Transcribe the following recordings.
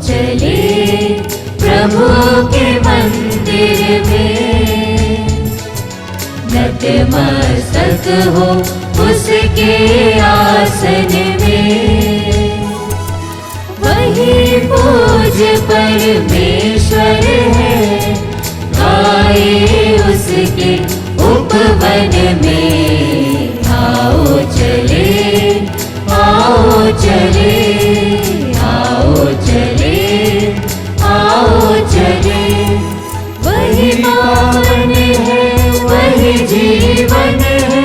चले प्रभु के मंदिर में, नतमस्तक हो उसके आसन में। वही पूज्य परमेश्वर है, गाए उसके उपवन में। आओ चले, आओ चले, आओ चले, आओ चले। वही पावन है, वही जीवन है,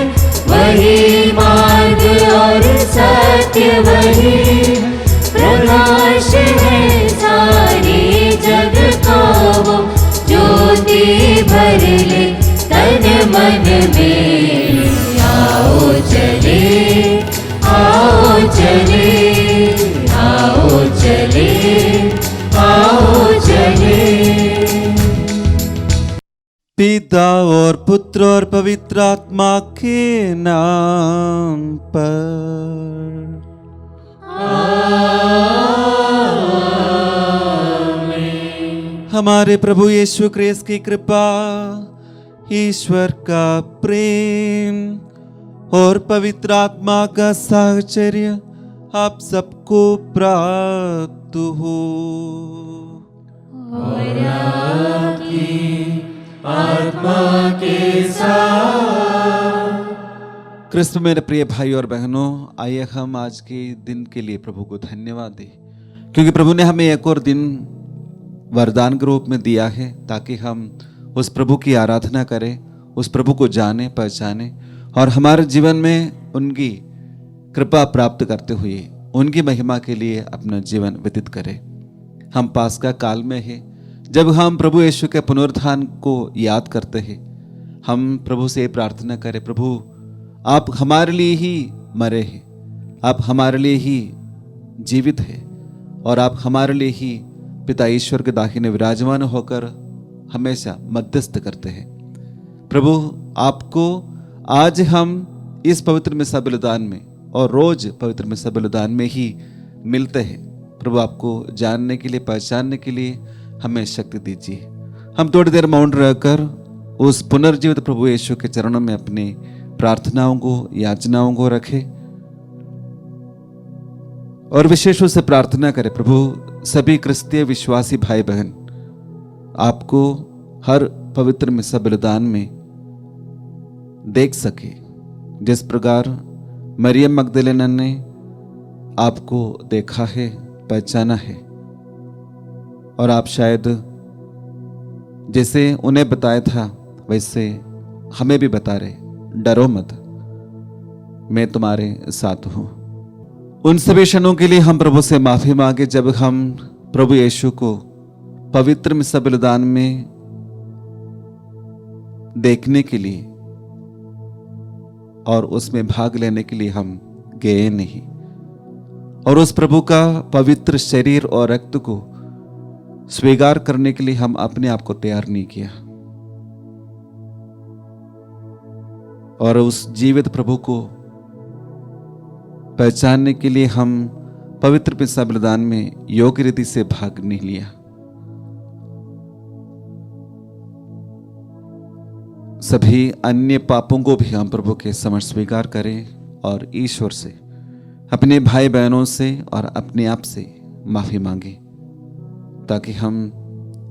वही मार्ग और सत्य, वही प्रकाश है सारे जग का। वो ज्योति भर ले तन मन में। आओ चले, आओ चले, आओ चले, आओ चले। पिता और पुत्र और पवित्र आत्मा के नाम पर। हमारे प्रभु यीशु क्रिस्त की कृपा, ईश्वर का प्रेम और पवित्र आत्मा का साहचर्य आप सबको प्राप्त हो। और आपकी आत्मा के साथ। क्रिस्त में मेरे प्रिय भाई और बहनों, आइए हम आज के दिन के लिए प्रभु को धन्यवाद दें, क्योंकि प्रभु ने हमें एक और दिन वरदान के रूप में दिया है, ताकि हम उस प्रभु की आराधना करें, उस प्रभु को जाने पहचाने और हमारे जीवन में उनकी कृपा प्राप्त करते हुए उनकी महिमा के लिए अपना जीवन व्यतीत करें। हम पास्का काल में हैं, जब हम प्रभु यीशु के पुनरुत्थान को याद करते हैं। हम प्रभु से प्रार्थना करें, प्रभु आप हमारे लिए ही मरे हैं, आप हमारे लिए ही जीवित हैं और आप हमारे लिए ही पिता ईश्वर के दाहिने विराजमान होकर हमेशा मध्यस्थ करते हैं। प्रभु आपको आज हम इस पवित्र मिसा बलिदान में और रोज पवित्र मिसा बलिदान में ही मिलते हैं। प्रभु आपको जानने के लिए, पहचानने के लिए हमें शक्ति दीजिए। हम थोड़ी देर मौन रहकर उस पुनर्जीवित प्रभु यीशु के चरणों में अपनी प्रार्थनाओं को, याचनाओं को रखें और विशेष रूप से प्रार्थना करें, प्रभु सभी क्रिस्तीय विश्वासी भाई बहन आपको हर पवित्र मिसा बलिदान में देख सके, जिस प्रकार मरियम मगदलेना ने आपको देखा है, पहचाना है। और आप शायद जैसे उन्हें बताया था वैसे हमें भी बता रहे, डरो मत, मैं तुम्हारे साथ हूं। उन सभी क्षणों के लिए हम प्रभु से माफी मांगे जब हम प्रभु यीशु को पवित्र मिसा बलिदान में देखने के लिए और उसमें भाग लेने के लिए हम गए नहीं, और उस प्रभु का पवित्र शरीर और रक्त को स्वीकार करने के लिए हम अपने आप को तैयार नहीं किया। और उस जीवित प्रभु को पहचानने के लिए हम पवित्र मिसा बलिदान में योग्य रीति से भाग नहीं लिया। सभी अन्य पापों को भी हम प्रभु के समक्ष स्वीकार करें और ईश्वर से, अपने भाई बहनों से और अपने आप से माफी मांगे, ताकि हम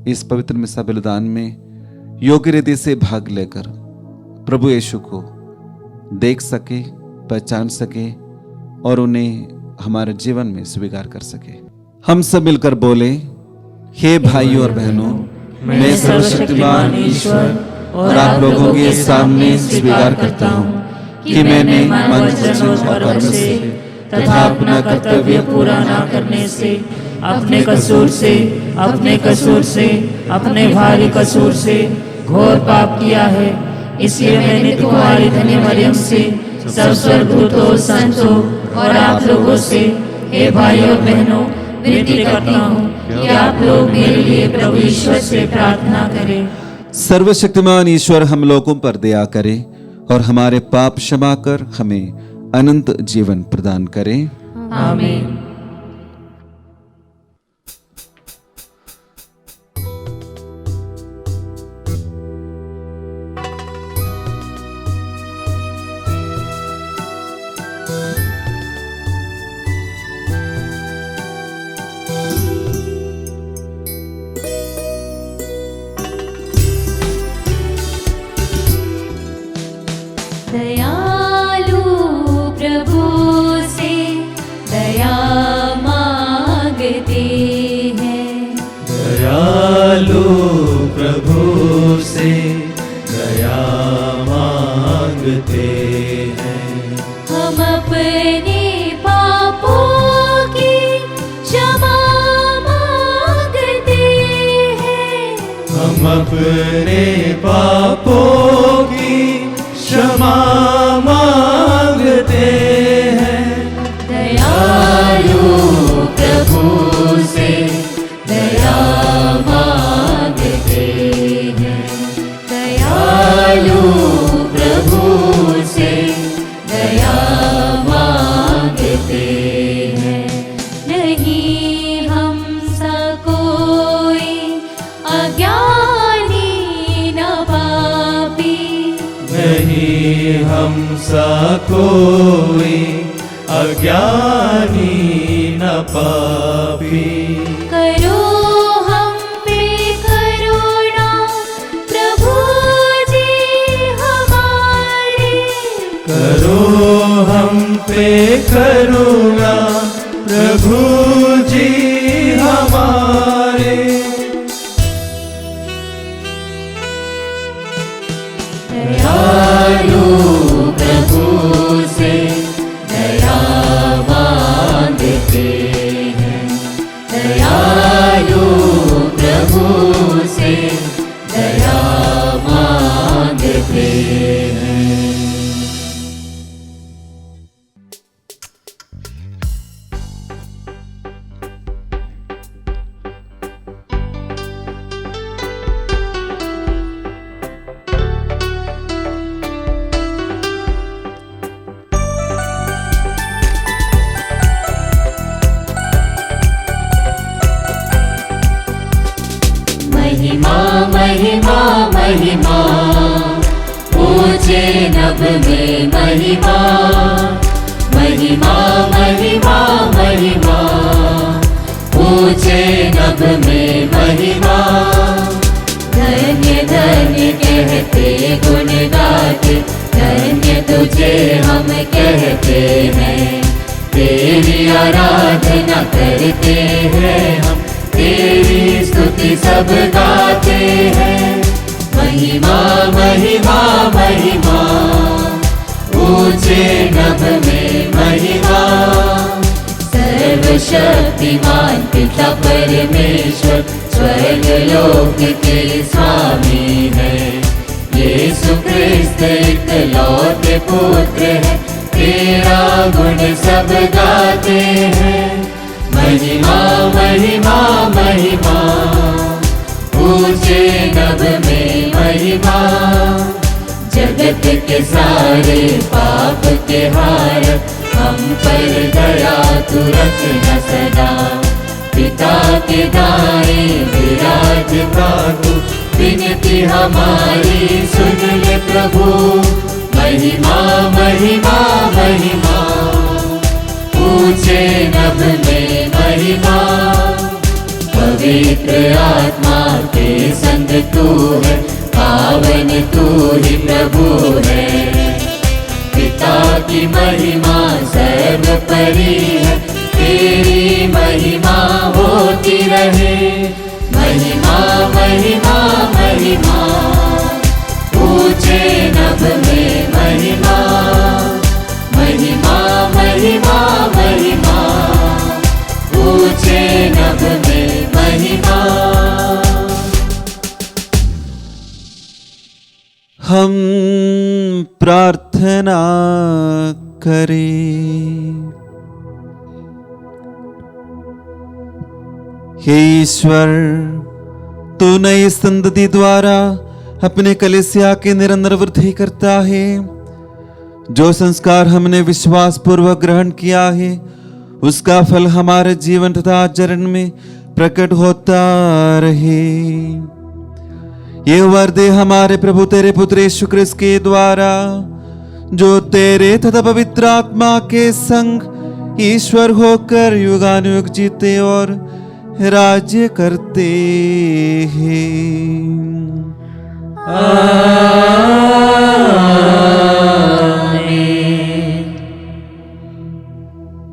इस पवित्र मिसा बलिदान में योग्य रीति से भाग लेकर प्रभु यीशु को देख सके, पहचान सके और उन्हें हमारे जीवन में स्वीकार कर सके। हम सब मिलकर बोले, हे भाइयों और बहनों, मैं सर्वशक्तिमान ईश्वर और आप लोगों के सामने स्वीकार करता हूँ कि मैंने मन, वचन और कर्म से तथा अपना कर्तव्य पूरा न करने से, अपने कसूर से, अपने भारी कसूर से घोर पाप किया है। इसलिए मैंने तुम्हारी धन्य मरियम से, सब स्वर्गदूतों, संतों और आप लोगों से, हे भाइयों बहनों, विनती करता हूँ कि आप लोग मेरे लिए प्रभु ईश्वर से प्रार्थना करें। सर्वशक्तिमान ईश्वर हम लोगों पर दया करे और हमारे पाप क्षमा कर हमें अनंत जीवन प्रदान करे। आमीन। हम अपने पापों की क्षमा मांगते हैं। दयालु प्रभु से दया मांगते हैं। दयालु प्रभु से दया मांगते हैं। नहीं हमसा कोई अज्ञानी न पापी, नहीं हमसा कोई अज्ञानी न पापी। करो हम पे करुणा प्रभु जी हमारे, करो हम पे करुणा प्रभु जी हमारे। दयालु प्रभु से दया मांगते हैं। दयालु प्रभु से दया मांगते हैं। महिमा महिमा महिमा ऊंचे नभ में महिमा। महिमा महिमा महिमा ऊंचे नभ में महिमा। धन्य धन्य कहते गुण गाते, धन्य तुझे हम कहते हैं। तेरी आराधना करते हैं हम, तेरी स्तुति सब गाते हैं। महिमा महिमा महिमा ऊंचे नभ में महिमा। सर्वशक्तिमान पिता परमेश्वर स्वर्ग लोक के स्वामी है। यीशु क्रिस्त इकलौते पुत्र है, तेरा गुण सब गाते हैं। महिमा महिमा महिमा ऊंचे नभ में महिमा। जगत के सारे पाप के हार हम पर दया तू रखना सदा। पिता के दाएं विराजता तू, विनती हमारी सुन ले प्रभु। महिमा महिमा महिमा ऊंचे नभ में महिमा। पवित्र आत्मा के संग तू है, पावन तू ही प्रभु है। पिता की महिमा सर्वोपरि है, तेरी महिमा होती रहे। महिमा महिमा महिमा ऊंचे नभ में महिमा। महिमा महिमा महिमा ऊंचे नभ में महिमा। हम प्रार्थना करें। हे ईश्वर, तू नई संतति द्वारा अपने कलीसिया की निरंतर वृद्धि करता है। जो संस्कार हमने विश्वास पूर्वक ग्रहण किया है, उसका फल हमारे जीवन तथा आचरण में प्रकट होता रहे। ये वर दे हमारे प्रभु तेरे पुत्र यीशु क्रिस्त के द्वारा, जो तेरे तथा पवित्र आत्मा के संग ईश्वर होकर युगानुयुग जीते और राज्य करते हैं।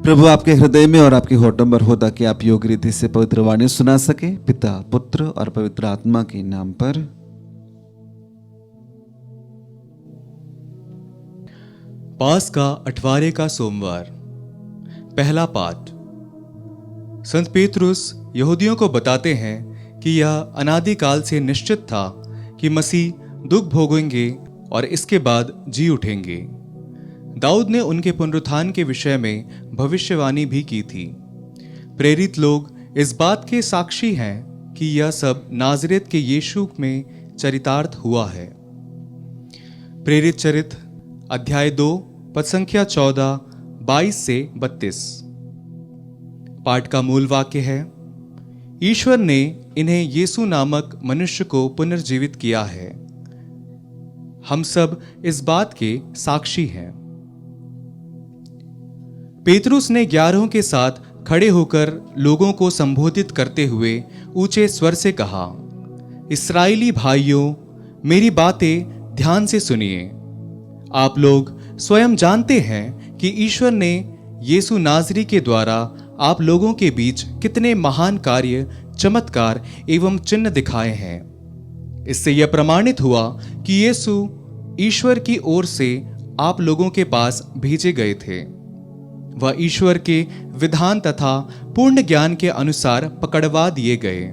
प्रभु आपके हृदय में और आपके होठों पर हो, ताकि आप योग्य रीति से पवित्र वाणी सुना सके। पिता, पुत्र और पवित्र आत्मा के नाम पर। पास का 18वें का सोमवार। पहला पाठ। संत पेतरुस यहूदियों को बताते हैं कि कि यह अनादिकाल से निश्चित था कि मसीह दुख भोगेंगे और इसके बाद जी उठेंगे। दाऊद ने उनके पुनरुत्थान के विषय में भविष्यवाणी भी की थी। प्रेरित लोग इस बात के साक्षी हैं कि यह सब नाजरेत के यीशु में चरितार्थ हुआ है। प्रेरित चरित्र अध्याय 2 पद संख्या 14, 22 से 32। पाठ का मूल वाक्य है, ईश्वर ने इन्हें यीशु नामक मनुष्य को पुनर्जीवित किया है। हम सब इस बात के साक्षी हैं। पेतरुस ने 11 के साथ खड़े होकर लोगों को संबोधित करते हुए ऊंचे स्वर से कहा, इस्राएली भाइयों, मेरी बातें ध्यान से सुनिए। आप लोग स्वयं जानते हैं कि ईश्वर ने यीशु नाजरी के द्वारा आप लोगों के बीच कितने महान कार्य, चमत्कार एवं चिन्ह दिखाए हैं। इससे यह प्रमाणित हुआ कि यीशु ईश्वर की ओर से आप लोगों के पास भेजे गए थे। वह ईश्वर के विधान तथा पूर्ण ज्ञान के अनुसार पकड़वा दिए गए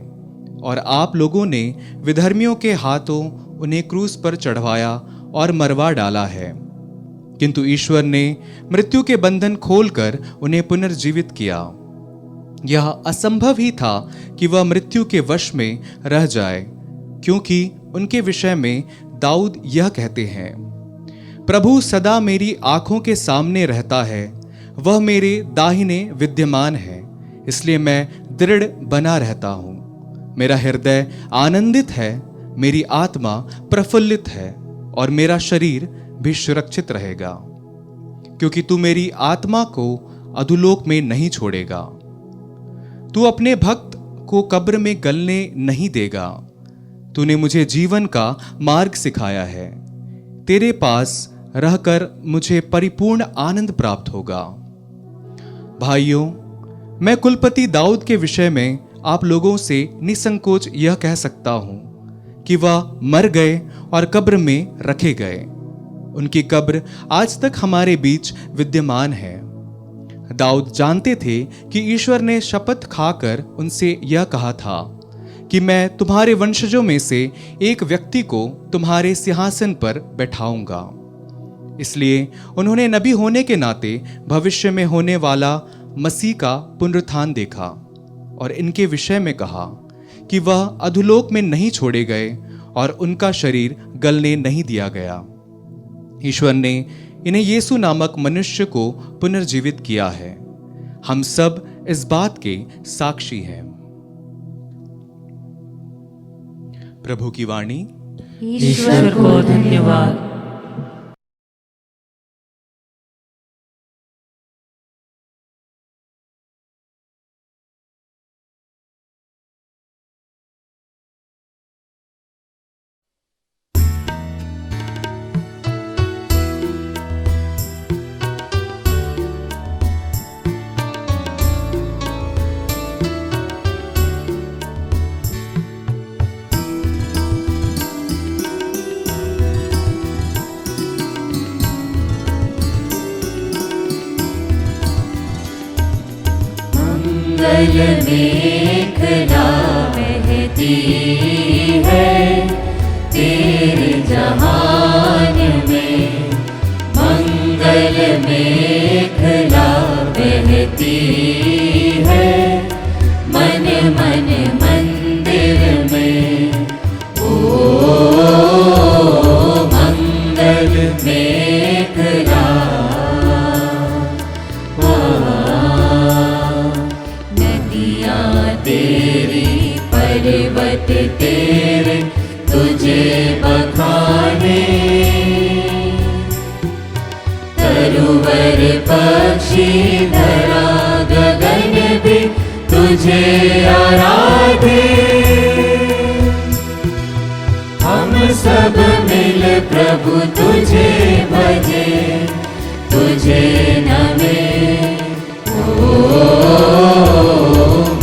और आप लोगों ने विधर्मियों के हाथों उन्हें क्रूस पर चढ़वाया और मरवा डाला है। किंतु ईश्वर ने मृत्यु के बंधन खोलकर उन्हें पुनर्जीवित किया। यह असंभव ही था कि वह मृत्यु के वश में रह जाए, क्योंकि उनके विषय में दाऊद यह कहते हैं, प्रभु सदा मेरी आंखों के सामने रहता है, वह मेरे दाहिने विद्यमान है, इसलिए मैं दृढ़ बना रहता हूं। मेरा हृदय आनंदित है, मेरी आत्मा प्रफुल्लित है और मेरा शरीर भी सुरक्षित रहेगा, क्योंकि तू मेरी आत्मा को अधोलोक में नहीं छोड़ेगा। तू अपने भक्त को कब्र में गलने नहीं देगा। तूने मुझे जीवन का मार्ग सिखाया है। तेरे पास रहकर मुझे परिपूर्ण आनंद प्राप्त होगा। भाइयों, मैं कुलपति दाऊद के विषय में आप लोगों से निसंकोच यह कह सकता हूं कि वह मर गए और कब्र में रखे गए। उनकी कब्र आज तक हमारे बीच विद्यमान है। दाऊद जानते थे कि ईश्वर ने शपथ खाकर उनसे यह कहा था कि मैं तुम्हारे वंशजों में से एक व्यक्ति को तुम्हारे सिंहासन पर बैठाऊंगा। इसलिए उन्होंने नबी होने के नाते भविष्य में होने वाला मसीह का पुनरुत्थान देखा और इनके विषय में कहा कि वह अधोलोक में नहीं छोड़े गए और उनका शरीर गलने नहीं दिया गया। ईश्वर ने इन्हें यीशु नामक मनुष्य को पुनर्जीवित किया है। हम सब इस बात के साक्षी हैं। प्रभु की वाणी। ईश्वर को धन्यवाद। मेघला बहती है तेरे जहान में, मंगल मेघला बहती है मन मन मंदिर में। ओ मंगल मेघला तेरी पर्वत तेरे तुझे बखाने, तरुवर पक्षी धरा गगन भी तुझे आराधे। हम सब मिल प्रभु तुझे भजे, तुझे नमे।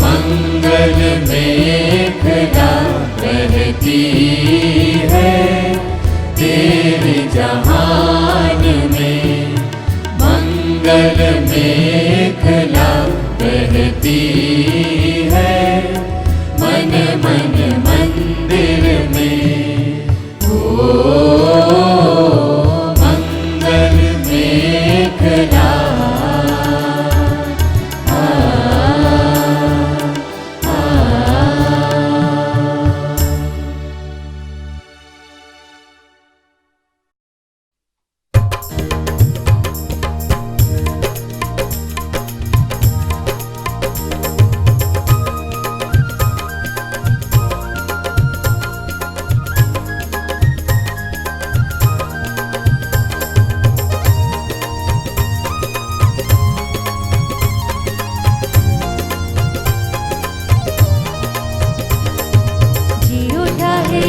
मंगल मेघला बहती है तेरे जहान में, मंगल मेघला बहती है मन मन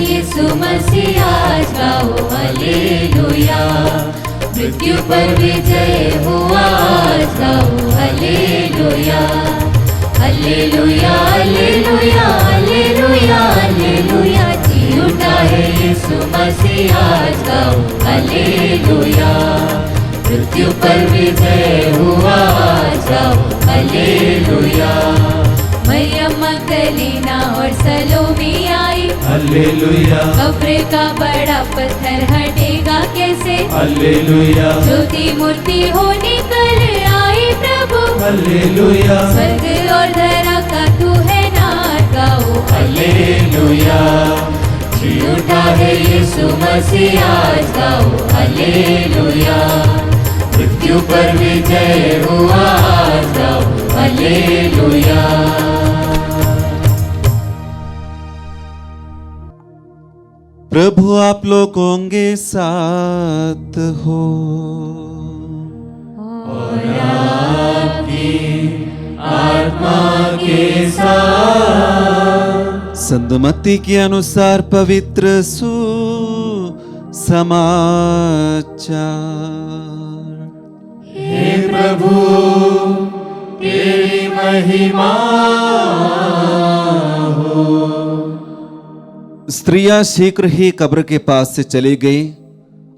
यीशु मसीह आज गाओ हालेलुया। मृत्यु पर विजय हुआ आज गाओ hallelujah. Hallelujah hallelujah hallelujah hallelujah. जी उठा है यीशु मसीह आज गाओ हालेलुया। मृत्यु पर विजय हुआ आज गाओ हालेलुया। मरियम मगदलीना और सलोमी आई हालेलुया कब्र का बड़ा पत्थर हटेगा कैसे। हालेलुया ज्योति मूर्ति हो निकल आई प्रभु। हालेलुया स्वर्ग और धरा का तू है नाथ गाओ हालेलुया। जी उठा है यीशु मसीह आज गाओ हालेलुया। मृत्यु पर विजय हुआ आज गाओ हालेलुया। प्रभु आप लोगों के साथ हो और आपकी आत्मा के साथ। संत मत्ती के अनुसार पवित्र सुसमाचार। हे प्रभु तेरी महिमा हो। स्त्रियां शीघ्र ही कब्र के पास से चली गई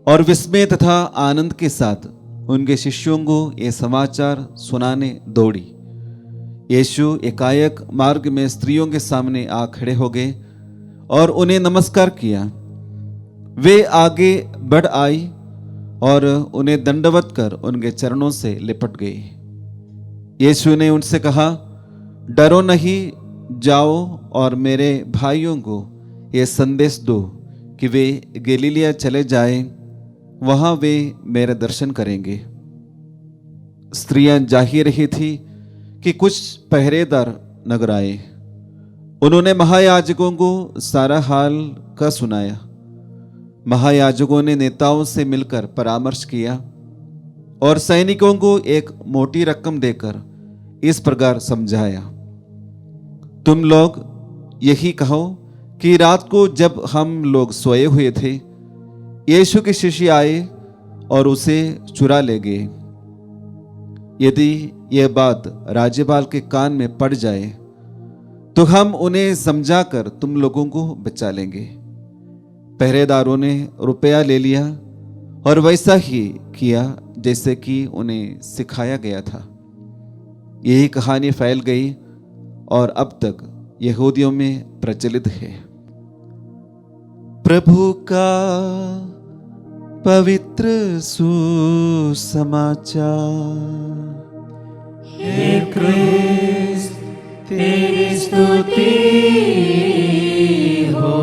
और विस्मय तथा आनंद के साथ उनके शिष्यों को ये समाचार सुनाने दौड़ी। यीशु एकाएक मार्ग में स्त्रियों के सामने आ खड़े हो गए और उन्हें नमस्कार किया। वे आगे बढ़ आई और उन्हें दंडवत कर उनके चरणों से लिपट गई। यीशु ने उनसे कहा, डरो नहीं, जाओ और मेरे भाइयों को ये संदेश दो कि वे गलीलिया चले जाएं, वहां वे मेरे दर्शन करेंगे। स्त्रियां जा ही रही थी कि कुछ पहरेदार नगर आए। उन्होंने महायाजकों को सारा हाल का सुनाया। महायाजकों ने नेताओं से मिलकर परामर्श किया और सैनिकों को एक मोटी रकम देकर इस प्रकार समझाया, तुम लोग यही कहो कि रात को जब हम लोग सोए हुए थे, यीशु के शिष्य आए और उसे चुरा ले गए। यदि यह बात राज्यपाल के कान में पड़ जाए तो हम उन्हें समझाकर तुम लोगों को बचा लेंगे। पहरेदारों ने रुपया ले लिया और वैसा ही किया जैसे कि उन्हें सिखाया गया था। यही कहानी फैल गई और अब तक यहूदियों में प्रचलित है। प्रभु का पवित्र सुसमाचार। हे क्रिस्त तेरी स्तुति हो।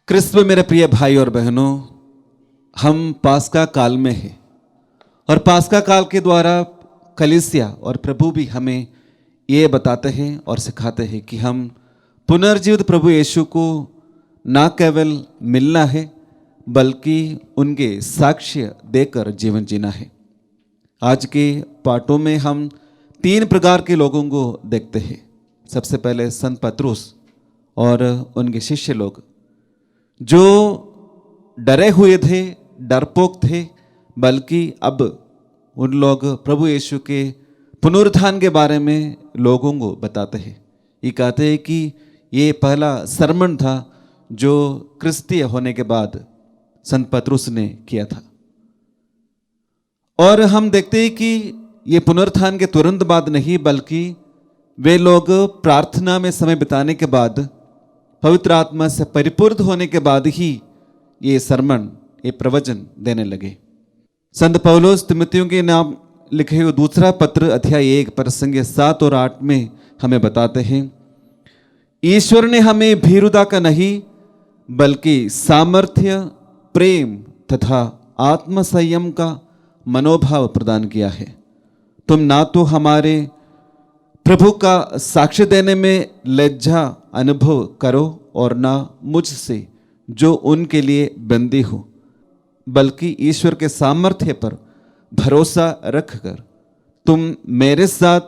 क्रिस्त में मेरे प्रिय भाई और बहनों, हम पास्का काल में हैं और पास्का काल के द्वारा कलीसिया और प्रभु भी हमें ये बताते हैं और सिखाते हैं कि हम पुनर्जीवित प्रभु यीशु को ना केवल मिलना है बल्कि उनके साक्ष्य देकर जीवन जीना है। आज के पाठों में हम 3 प्रकार के लोगों को देखते हैं। सबसे पहले संत पतरस और उनके शिष्य लोग जो डरे हुए थे, डरपोक थे, बल्कि अब उन लोग प्रभु यीशु के पुनरुत्थान के बारे में लोगों को बताते हैं। ये कहते हैं कि ये पहला सरमन था जो क्रिस्तीय होने के बाद संत पतरस ने किया था। और हम देखते हैं कि ये पुनरुत्थान के तुरंत बाद नहीं बल्कि वे लोग प्रार्थना में समय बिताने के बाद, पवित्र आत्मा से परिपूर्ण होने के बाद ही ये सरमन, ये प्रवचन देने लगे। संत पौलुस तिमुथियों के नाम लिखे हुए दूसरा पत्र अध्याय 1 प्रसंग 7 और 8 में हमें बताते हैं, ईश्वर ने हमें भीरुता का नहीं बल्कि सामर्थ्य, प्रेम तथा आत्मसंयम का मनोभाव प्रदान किया है। तुम ना तो हमारे प्रभु का साक्ष्य देने में लज्जा अनुभव करो और ना मुझसे जो उनके लिए बंदी हो, बल्कि ईश्वर के सामर्थ्य पर भरोसा रखकर तुम मेरे साथ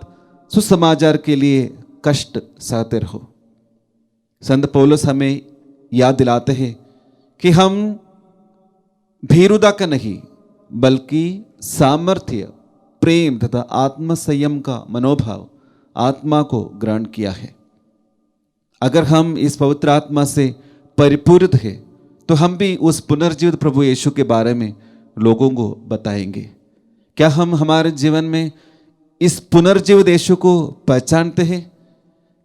सुसमाचार के लिए कष्ट सहते रहो। संत पौलुस हमें याद दिलाते हैं कि हम भीरुता का नहीं बल्कि सामर्थ्य, प्रेम तथा आत्म संयम का मनोभाव आत्मा को ग्रहण किया है। अगर हम इस पवित्र आत्मा से परिपूरित हैं तो हम भी उस पुनर्जीवित प्रभु यीशु के बारे में लोगों को बताएंगे। क्या हम हमारे जीवन में इस पुनर्जीवित यीशु को पहचानते हैं?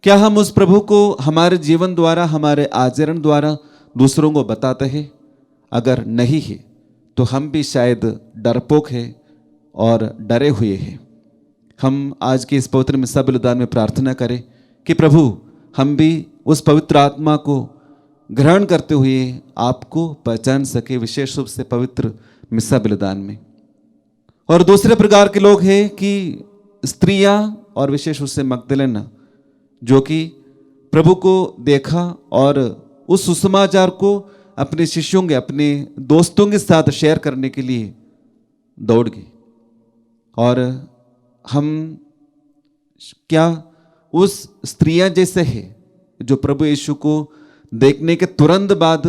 क्या हम उस प्रभु को हमारे जीवन द्वारा, हमारे आचरण द्वारा दूसरों को बताते हैं? अगर नहीं है तो हम भी शायद डरपोक हैं और डरे हुए हैं। हम आज के इस पवित्र मिस्सा बलिदान में प्रार्थना करें कि प्रभु हम भी उस पवित्र आत्मा को ग्रहण करते हुए आपको पहचान सके, विशेष रूप से पवित्र मिस्सा बलिदान में। और दूसरे प्रकार के लोग हैं कि स्त्रियां और विशेष रूप से मगदलेना, जो कि प्रभु को देखा और उस सुसमाचार को अपने शिष्यों के, अपने दोस्तों के साथ शेयर करने के लिए दौड़ गई। और हम क्या उस स्त्रियां जैसे हैं जो प्रभु यीशु को देखने के तुरंत बाद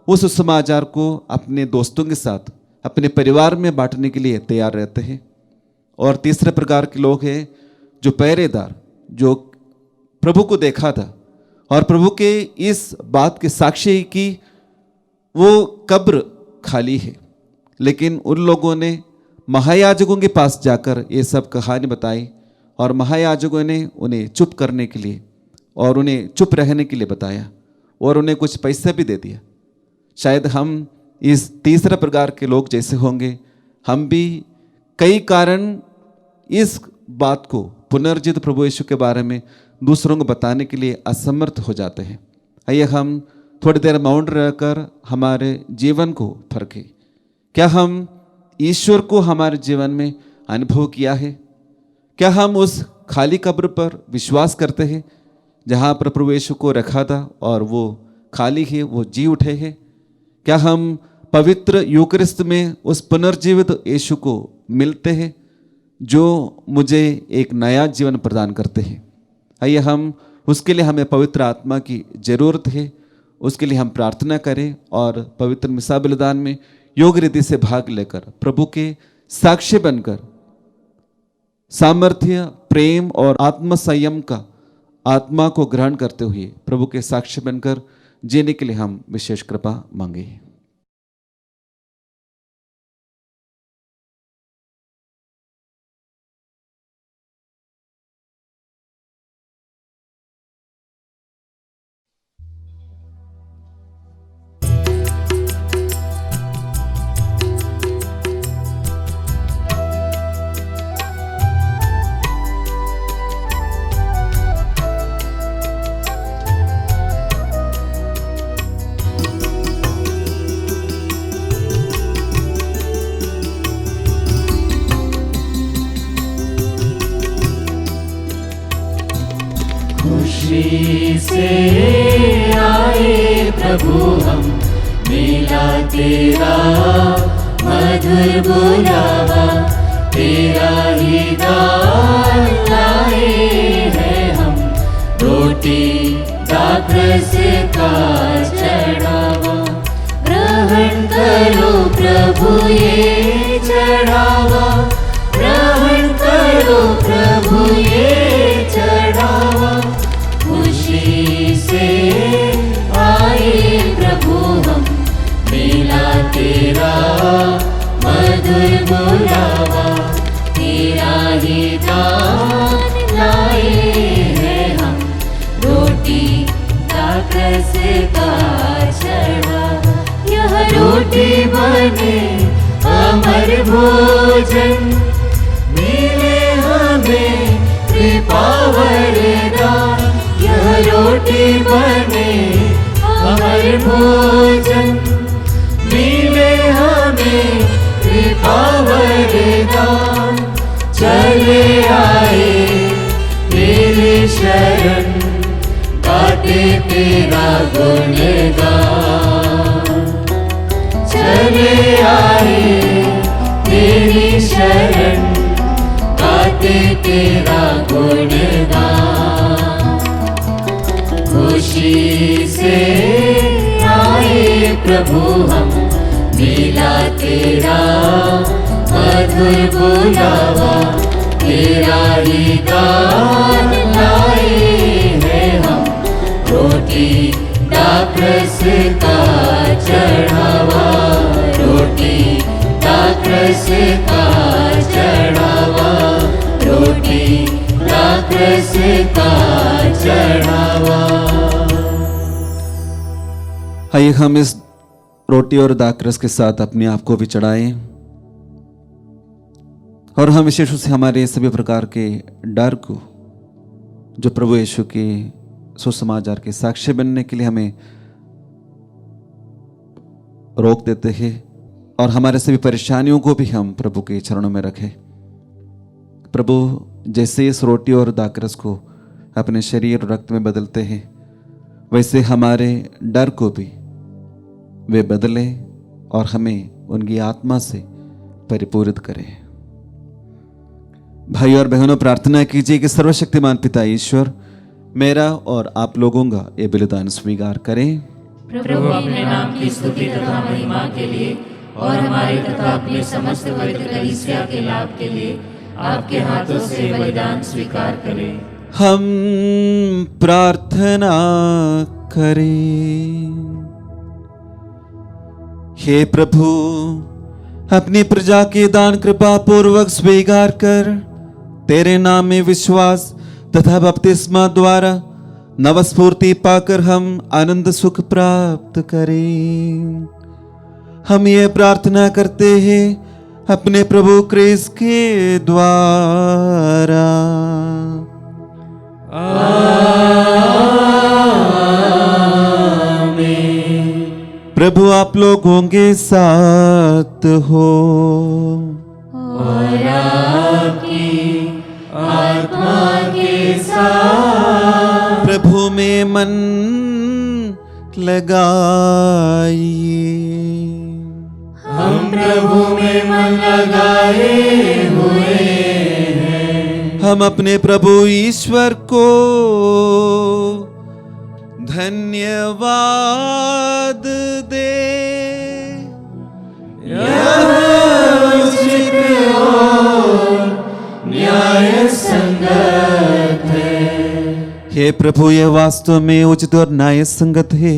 उस सुसमाचार को अपने दोस्तों के साथ, अपने परिवार में बांटने के लिए तैयार रहते हैं? और तीसरे प्रकार के लोग हैं जो पहरेदार, जो प्रभु को देखा था और प्रभु के इस बात के साक्षी है कि वो कब्र खाली है, लेकिन उन लोगों ने महायाजकों के पास जाकर ये सब कहानी बताई और महायाजकों ने उन्हें चुप करने के लिए और उन्हें चुप रहने के लिए बताया और उन्हें कुछ पैसे भी दे दिया। शायद हम इस तीसरे प्रकार के लोग जैसे होंगे। हम भी कई कारण इस बात को, पुनर्जीवित प्रभु यीशु के बारे में दूसरों को बताने के लिए असमर्थ हो जाते हैं। आइए हम थोड़ी देर मौन रहकर हमारे जीवन को परखें। क्या हम ईश्वर को हमारे जीवन में अनुभव किया है? क्या हम उस खाली कब्र पर विश्वास करते हैं जहाँ पर प्रभु यीशु को रखा था और वो खाली है, वो जी उठे हैं? क्या हम पवित्र यूकरिस्त में उस पुनर्जीवित यीशु को मिलते हैं जो मुझे एक नया जीवन प्रदान करते हैं? आइए हम उसके लिए, हमें पवित्र आत्मा की जरूरत है, उसके लिए हम प्रार्थना करें और पवित्र मिस्सा बलिदान में योग्य रीति से भाग लेकर प्रभु के साक्षी बनकर सामर्थ्य, प्रेम और आत्म संयम का आत्मा को ग्रहण करते हुए प्रभु के साक्षी बनकर जीने के लिए हम विशेष कृपा मांगे। खुशी से आए प्रभु हम, मिला तेरा मधुर बुलावा, तेरा ही दान लाए हैं हम, रोटी दाखरस का चढ़ावा। ग्रहण करो प्रभु ये चढ़ावा, ग्रहण करो प्रभु ये चढ़ावा। खुशी से आए प्रभु हम, मिला तेरा मधुर बुलावा, तेरा ही दान लाए हैं हम, रोटी दाखरस का चढ़ावा। यह रोटी बने अमर भोजन, मिले हमें कृपा वरदान। यह रोटी बने अमर भोजन, मिले हमें कृपा वरदान। चले आए तेरे शरण, गाते तेरा गुणगान। चले आए तेरी शरण, गाते तेरा गुणगान। खुशी से आए प्रभु हम, मिला तेरा मधुर बुलावा, तेरा ही गान लाए हैं हम। रोटी दाखरस का चढ़ावा, रोटी दाखरस का चढ़ावा, रोटी दाखरस का चढ़ावा। आइए हम इस रोटी और दाखरस के साथ अपने आप को भी चढ़ाएं और हम विशेष रूप से हमारे सभी प्रकार के डर को, जो प्रभु यीशु के सुसमाचार के साक्षी बनने के लिए हमें रोक देते हैं, और हमारे सभी परेशानियों को भी हम प्रभु के चरणों में रखें। प्रभु जैसे इस रोटी और दाखरस को अपने शरीर और रक्त में बदलते हैं, वैसे हमारे डर को भी वे बदले और हमें उनकी आत्मा से परिपूरित करें। भाई और बहनों, प्रार्थना कीजिए कि सर्वशक्तिमान पिता ईश्वर मेरा और आप लोगों का ये बलिदान स्वीकार करें। प्रभु अपने नाम की स्तुति तथा महिमा के लिए और हमारे तथा अपने समस्त पवित्र कलीसिया के लाभ के लिए आपके हाथों से बलिदान स्वीकार करें। हम प्रार्थना करें। हे प्रभु, अपनी प्रजा के दान कृपा पूर्वक स्वीकार कर तेरे नाम में विश्वास तथा बपतिस्मा द्वारा नवस्फूर्ति पाकर हम आनंद सुख प्राप्त करें। हम ये प्रार्थना करते हैं अपने प्रभु क्रिस्त के द्वारा। प्रभु आप लोगों के साथ हो और आपकी आत्मा के साथ। प्रभु में मन लगाइए। हम प्रभु में मन लगाए हुए हैं। हम अपने प्रभु ईश्वर को धन्यवाद दे। उचित और न्याय संगत है। हे प्रभु, यह वास्तव में उचित और न्याय संगत है।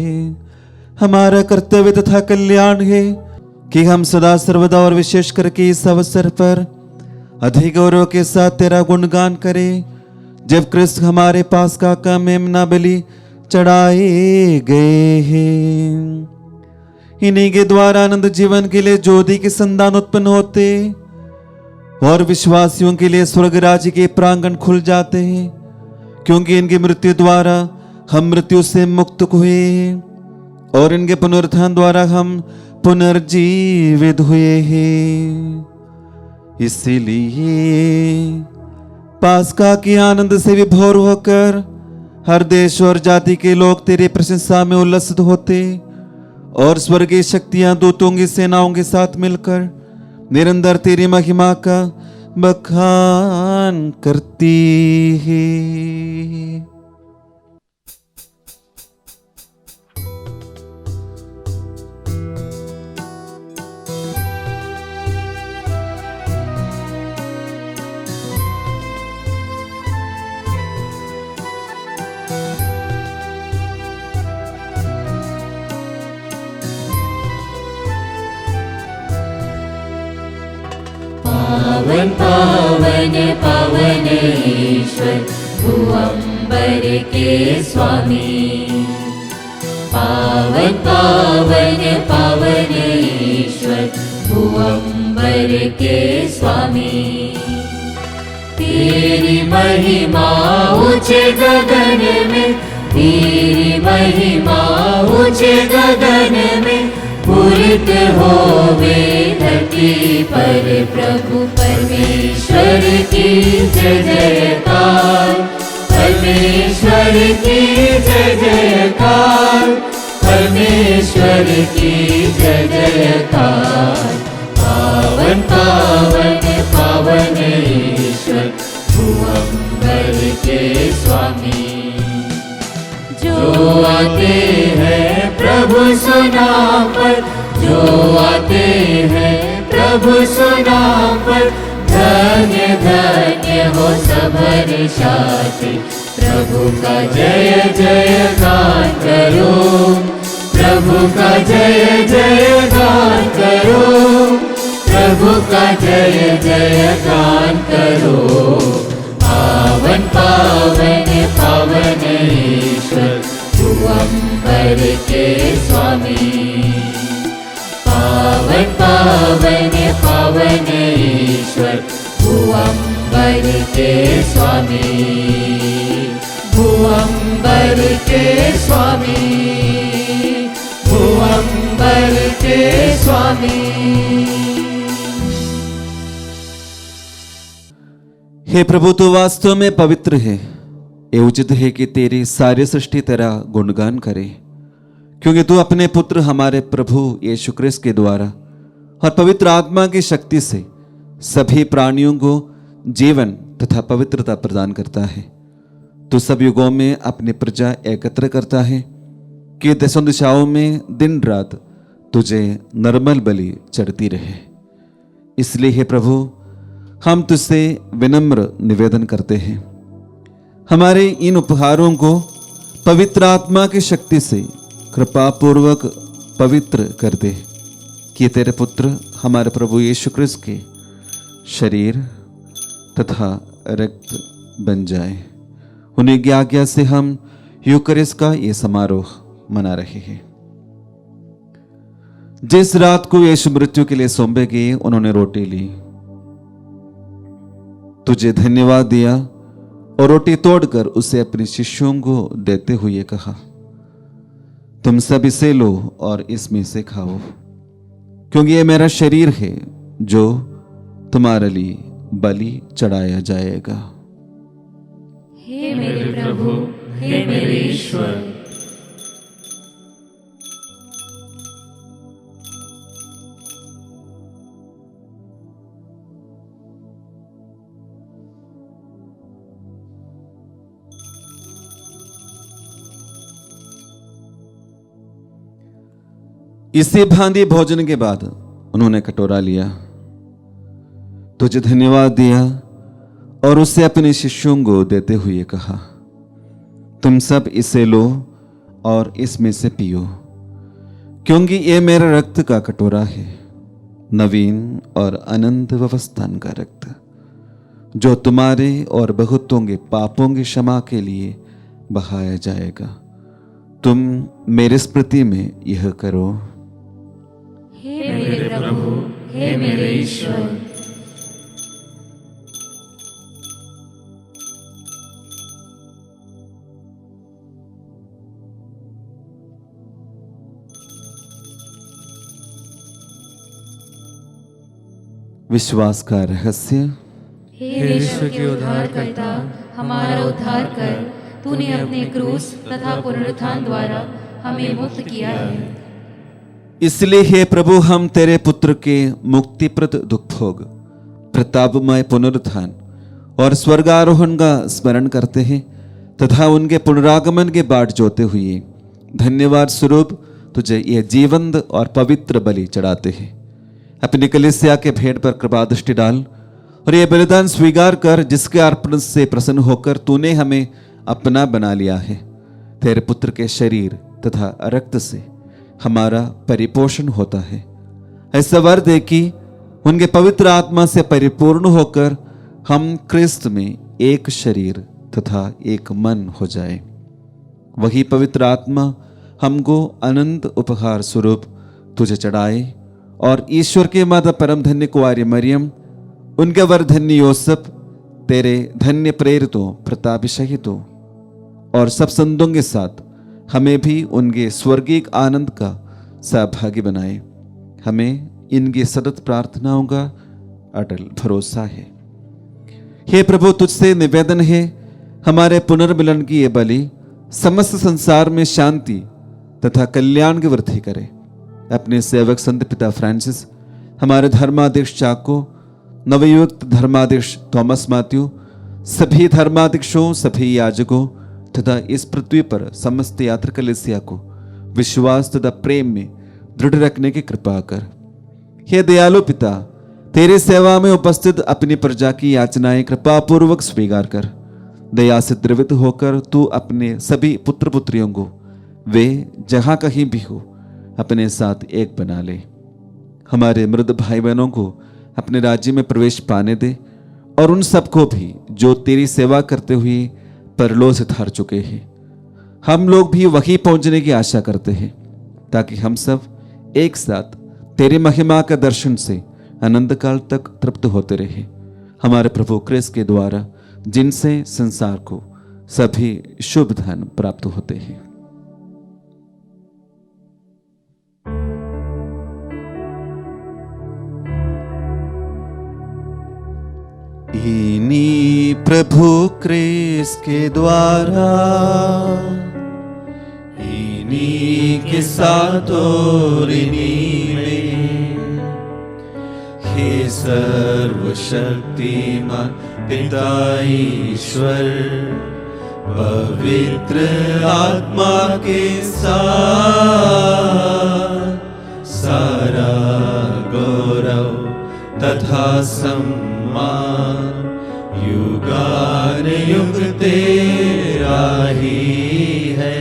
हमारा कर्तव्य तथा कल्याण है कि हम सदा सर्वदा और विशेष करके इस अवसर पर अधिक गौरव के साथ तेरा गुणगान करें, जब कृष्ण हमारे पास का मेमना बलि चढ़ाए गए हैं। इन्हीं के द्वारा आनंद जीवन के लिए ज्योति के संतान उत्पन्न होते और विश्वासियों के लिए स्वर्ग राज्य के प्रांगण खुल जाते हैं, क्योंकि इनकी मृत्यु द्वारा हम मृत्यु से मुक्त हुए और इनके पुनरुत्थान द्वारा हम पुनर्जीवित हुए हैं। इसीलिए पास्का के आनंद से विभोर होकर हर देश और जाति के लोग तेरी प्रशंसा में उल्लसित होते और स्वर्गीय शक्तियां दूतों की सेनाओं के साथ मिलकर निरंतर तेरी महिमा का बखान करती है। पावन पावन पावन ईश्वर भूअंबर के स्वामी। पावन पावन पावन ईश्वर भूअंबर के स्वामी। तेरी महिमा ऊंचे गगन में, तेरी महिमा ऊंचे गगन में, पूरित होवे धरती पर प्रभु परमेश्वर की जय जयकार। परमेश्वर की जय जयकार। परमेश्वर की जय जयकार। पावन पावन पावन ईश्वर भूअंबर के स्वामी। जो जो आते हैं प्रभु सुनाम पर, जो आते हैं प्रभु सुनाम पर, धन्य धन्य हो सब हर्षाते। प्रभु का जय जय गान करो, प्रभु का जय जय गान करो, प्रभु का जय जय गान करो। पावन पावन पावन ईश्वर भुवंबर के स्वामी, पावन पावन पावन ईश्वर भुवंबर के स्वामी, भुवंबर के स्वामी, भुवंबर के स्वामी। हे प्रभु, तू वास्तव में पवित्र है। ये उचित है कि तेरी सारी सृष्टि तेरा गुणगान करे, क्योंकि तू अपने पुत्र हमारे प्रभु यीशु क्रिस्त के द्वारा और पवित्र आत्मा की शक्ति से सभी प्राणियों को जीवन तथा पवित्रता प्रदान करता है। तू सब युगों में अपनी प्रजा एकत्र करता है कि दसों दिशाओं में दिन रात तुझे निर्मल बलि चढ़ती रहे। इसलिए हे प्रभु, हम तुझसे विनम्र निवेदन करते हैं, हमारे इन उपहारों को पवित्र आत्मा की शक्ति से कृपा पूर्वक पवित्र कर दे, कि तेरे पुत्र हमारे प्रभु यीशु क्रिस्त के शरीर तथा रक्त बन जाए। उन्हीं की आज्ञा से हम यूकरिस्ट का ये समारोह मना रहे हैं। जिस रात को यीशु मृत्यु के लिए सौंपे गए, उन्होंने रोटी ली, तुझे धन्यवाद दिया और रोटी तोड़कर उसे अपने शिष्यों को देते हुए कहा, तुम सब इसे लो और इसमें से खाओ, क्योंकि ये मेरा शरीर है जो तुम्हारे लिए बलि चढ़ाया जाएगा। हे मेरे प्रभु, हे मेरे ईश्वर। इसी भांति भोजन के बाद उन्होंने कटोरा लिया, तुझे धन्यवाद दिया और उसे अपने शिष्यों को देते हुए कहा, तुम सब इसे लो और इसमें से पियो, क्योंकि ये मेरा रक्त का कटोरा है, नवीन और अनंत व्यवस्थान का रक्त, जो तुम्हारे और बहुतों के पापों की क्षमा के लिए बहाया जाएगा। तुम मेरे स्मृति में यह करो। हे मेरे प्रभु, हे मेरे ईश्वर। विश्वास का रहस्य। हे ईश्वर के उद्धारकर्ता, हमारा उद्धार कर। तूने अपने क्रूस तथा पुनरुत्थान द्वारा हमें मुक्त किया है। इसलिए हे प्रभु, हम तेरे पुत्र के मुक्तिप्रद दुख भोग, प्रतापमय पुनरुत्थान और स्वर्गारोहण का स्मरण करते हैं तथा उनके पुनरागमन के बाट जोते हुए धन्यवाद स्वरूप तुझे यह जीवंत और पवित्र बलि चढ़ाते हैं। अपनी कलीसिया के भेंट पर कृपा दृष्टि डाल और यह बलिदान स्वीकार कर, जिसके अर्पण से प्रसन्न होकर तूने हमें अपना बना लिया है। तेरे पुत्र के शरीर तथा रक्त से हमारा परिपोषण होता है। ऐसा वर दे कि उनके पवित्र आत्मा से परिपूर्ण होकर हम क्रिस्त में एक शरीर तथा एक मन हो जाए। वही पवित्र आत्मा हमको अनंत उपहार स्वरूप तुझे चढ़ाए और ईश्वर के माता परम धन्य कुंवारी मरियम, उनके वर धन्य योसेफ, तेरे धन्य प्रेरितों प्रतापशाहितों और सब संतों के साथ हमें भी उनके स्वर्गीय आनंद का सहभागी बनाए। हमें इनकी सतत प्रार्थनाओं का अटल भरोसा है। हे प्रभु, तुझसे निवेदन है, हमारे पुनर्मिलन की ये बलि समस्त संसार में शांति तथा कल्याण की वृद्धि करे। अपने सेवक संत पिता फ्रांसिस, हमारे धर्माध्यक्ष चाको, नवयुक्त धर्माध्यक्ष थॉमस मैथ्यू, सभी धर्माध्यक्षों, सभी याजकों, तथा इस पृथ्वी पर समस्त यात्री कलीसिया को विश्वास तथा प्रेम में दृढ़ रखने की कृपा कर। हे दयालु पिता, तेरी सेवा में उपस्थित अपनी प्रजा की याचनाएं कृपा पूर्वक स्वीकार कर। दया से द्रवित होकर तू अपने सभी पुत्र पुत्रियों को वे जहां कहीं भी हो अपने साथ एक बना ले। हमारे मृत भाई बहनों को अपने राज्य में प्रवेश पाने दे और उन सबको भी जो तेरी सेवा करते हुए परलोक से ठहर चुके हैं। हम लोग भी वहीं पहुंचने की आशा करते हैं ताकि हम सब एक साथ तेरी महिमा का दर्शन से अनंत काल तक तृप्त होते रहे। हमारे प्रभु क्रिस्त के द्वारा जिनसे संसार को सभी शुभ धन प्राप्त होते हैं। इन्हीं प्रभु क्रिस्त के द्वारा इन्हीं के साथ और इन्हीं में हे सर्वशक्तिमान पिता ईश्वर पवित्र आत्मा के साथ सारा गौरव तथा सम्मान युगान युग तेरा ही है।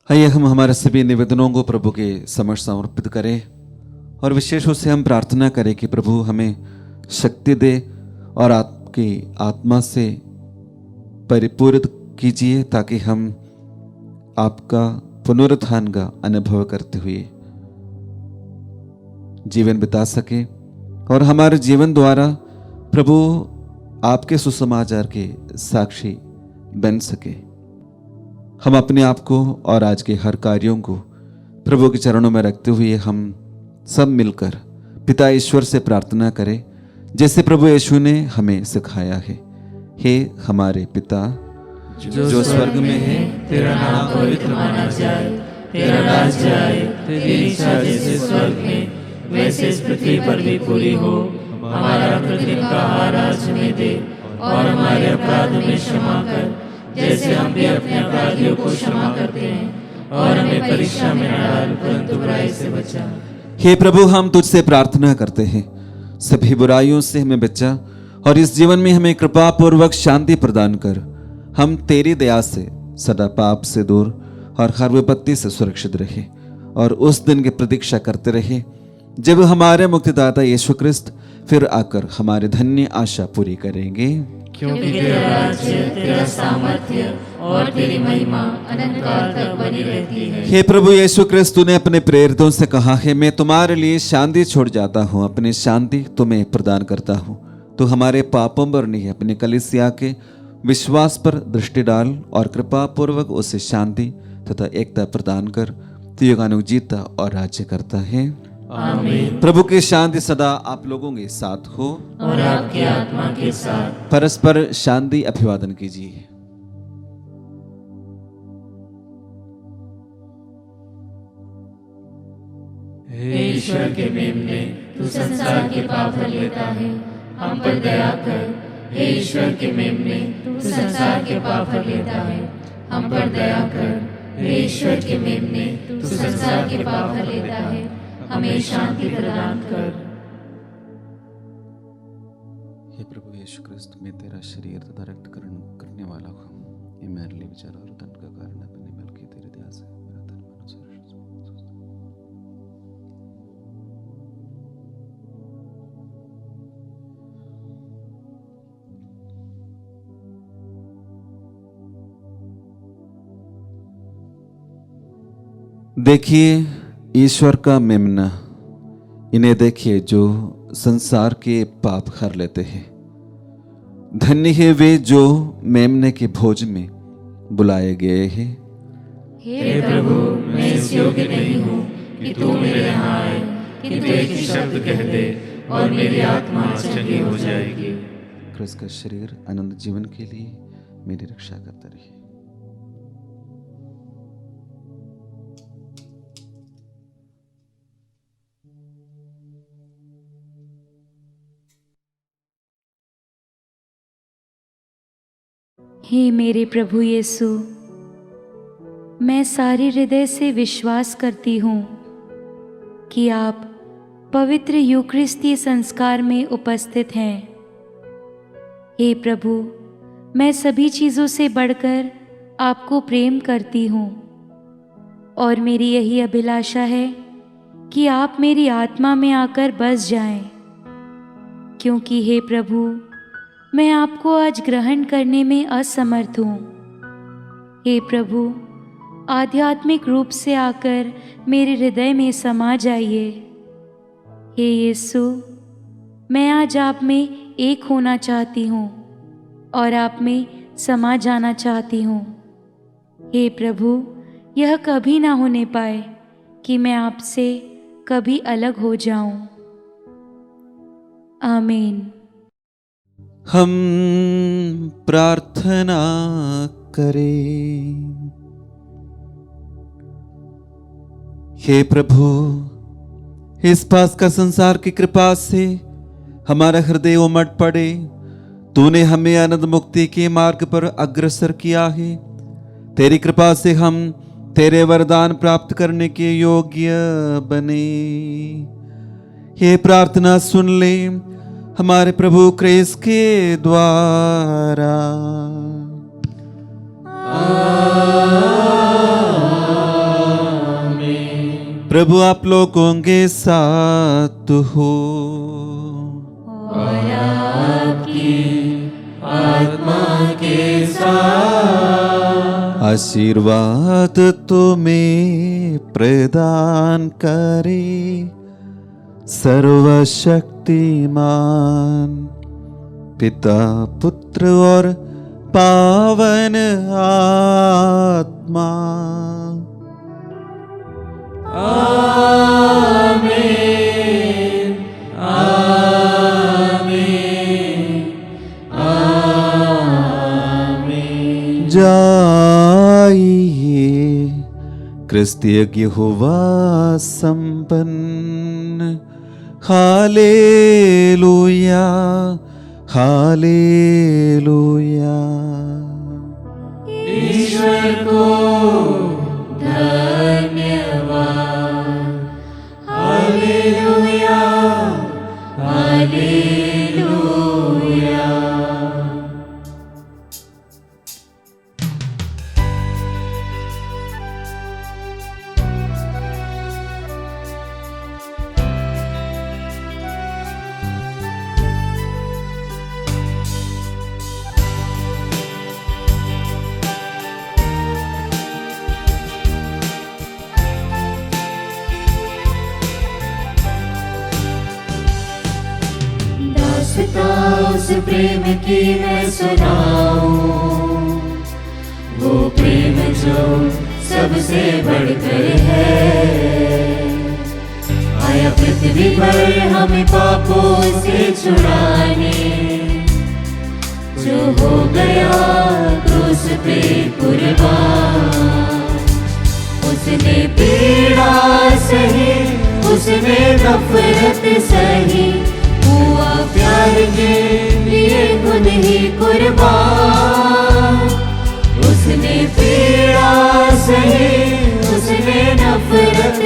आइए हम हमारे सभी निवेदनों को प्रभु के समक्ष समर्पित करें और विशेष रूप से हम प्रार्थना करें कि प्रभु हमें शक्ति दे और आपकी आत्मा से परिपूरित कीजिए ताकि हम आपका पुनरुत्थान का अनुभव करते हुए जीवन बिता सके और हमारे जीवन द्वारा प्रभु आपके सुसमाचार के साक्षी बन सके। हम अपने आप को और आज के हर कार्यों को प्रभु के चरणों में रखते हुए हम सब मिलकर पिता ईश्वर से प्रार्थना करें जैसे प्रभु यीशु ने हमें सिखाया है। हे हमारे पिता जो स्वर्ग में है, तेरा नाम पवित्र माना जाए, तेरा राज्य आए, तेरी इच्छा जैसे स्वर्ग में वैसे इस पृथ्वी पर भी पूरी हो। हमारा प्रतिदिन का आहार आज हमें दे और हमारे अपराध में क्षमा कर जैसे हम भी अपने अपराधियों को क्षमा करते हैं, और हमें परीक्षा में न डाल परंतु बुराई से बचा। हे प्रभु, हम तुझसे प्रार्थना करते हैं सभी बुराइयों से हमें बचा और इस जीवन में हमें कृपा पूर्वक शांति प्रदान कर। हम तेरी दया से सदा पाप से दूर और हर विपत्ति से सुरक्षित रहे और उस दिन की प्रतीक्षा करते रहे जब हमारे मुक्तिदाता यीशु क्रिस्त फिर आकर हमारी धन्य आशा पूरी करेंगे। क्योंकि तेरा राज्य, तेरा सामर्थ्य और तेरी महिमा अनंत काल तक बनी रहती है। हे प्रभु यीशु क्रिस्त, तूने अपने प्रेरितों से कहा है, मैं तुम्हारे लिए शांति छोड़ जाता हूँ, अपनी शांति तुम्हें प्रदान करता हूँ। तो हमारे पापों पर नहीं, अपने कलीसिया के विश्वास पर दृष्टि डाल और कृपा पूर्वक उसे शांति तथा एकता प्रदान कर। तू युगानुग जीता और राज्य करता है। आमीन। प्रभु की शांति सदा आप लोगों के साथ हो और आपकी आत्मा के साथ। परस्पर शांति अभिवादन कीजिए। हे ईश्वर के मेमने, तू संसार के पाप हर लेता है, हम पर दया कर। हे ईश्वर के मेमने, तू संसार के पाप हर लेता है, हम पर दया कर। हे ईश्वर के मेमने, तू संसार के पाप हर लेता है, हमें शांति प्रदान कर। हे प्रभु यीशु क्रिस्त, मैं तेरा शरीर तथा रक्त ग्रहण करने वाला हूँ। ये मेरे लिए विचार और दंड का कारण है, अपने बल की तेरे दया से मेरा तन मन सुरक्षित। देखिए ईश्वर का मेमना, इन्हें देखिए जो संसार के पाप हर लेते हैं। धन्य है वे जो मेमने के भोज में बुलाए गए हैं। हे प्रभु, मैं इस योग्य नहीं हूँ कि तू मेरे यहाँ आए, किंतु एक ही शब्द कह दे और मेरी आत्मा चंगी हो जाएगी। क्रिस्त का शरीर अनंत जीवन के लिए मेरी रक्षा करता रहे। हे मेरे प्रभु यीशु, मैं सारे हृदय से विश्वास करती हूँ कि आप पवित्र यूकरिस्ती संस्कार में उपस्थित हैं। हे प्रभु, मैं सभी चीज़ों से बढ़कर आपको प्रेम करती हूँ और मेरी यही अभिलाषा है कि आप मेरी आत्मा में आकर बस जाएं, क्योंकि हे प्रभु, मैं आपको आज ग्रहण करने में असमर्थ हूँ। हे प्रभु, आध्यात्मिक रूप से आकर मेरे हृदय में समा जाइए। हे यीशु, मैं आज आप में एक होना चाहती हूँ और आप में समा जाना चाहती हूँ। हे प्रभु, यह कभी ना होने पाए कि मैं आपसे कभी अलग हो जाऊं। आमीन। हम प्रार्थना करें। हे प्रभु, इस पास्का संसार की कृपा से हमारा हृदय उमड़ पड़े। तूने हमें आनंद मुक्ति के मार्ग पर अग्रसर किया है। तेरी कृपा से हम तेरे वरदान प्राप्त करने के योग्य बने। ये प्रार्थना सुन ले हमारे प्रभु क्रिस्त के द्वारा। प्रभु आप लोगों के साथ हो और आपकी आत्मा के साथ। आशीर्वाद तुम्हें प्रदान करे सर्वशक्तिमान पिता, पुत्र और पावन आत्मा। आमीन, आमीन, आमीन। जाइए क्रिस्तीय यहोवा संपन्न। Hallelujah, hallelujah. ईश्वर को धन्यवाद। Hallelujah, hallelujah. उस प्रेम की मैं सुनाऊं, वो प्रेम जो सबसे बढ़कर है। आया पृथ्वी पर हमें पापों से छुड़ाने, जो हो गया क्रूस पे कुर्बान। उसने पीड़ा सही, उसने नफरत सही, हुआ प्यार के लिए खुद ही कुर्बान। उसने पीड़ा सही, उसने नफरत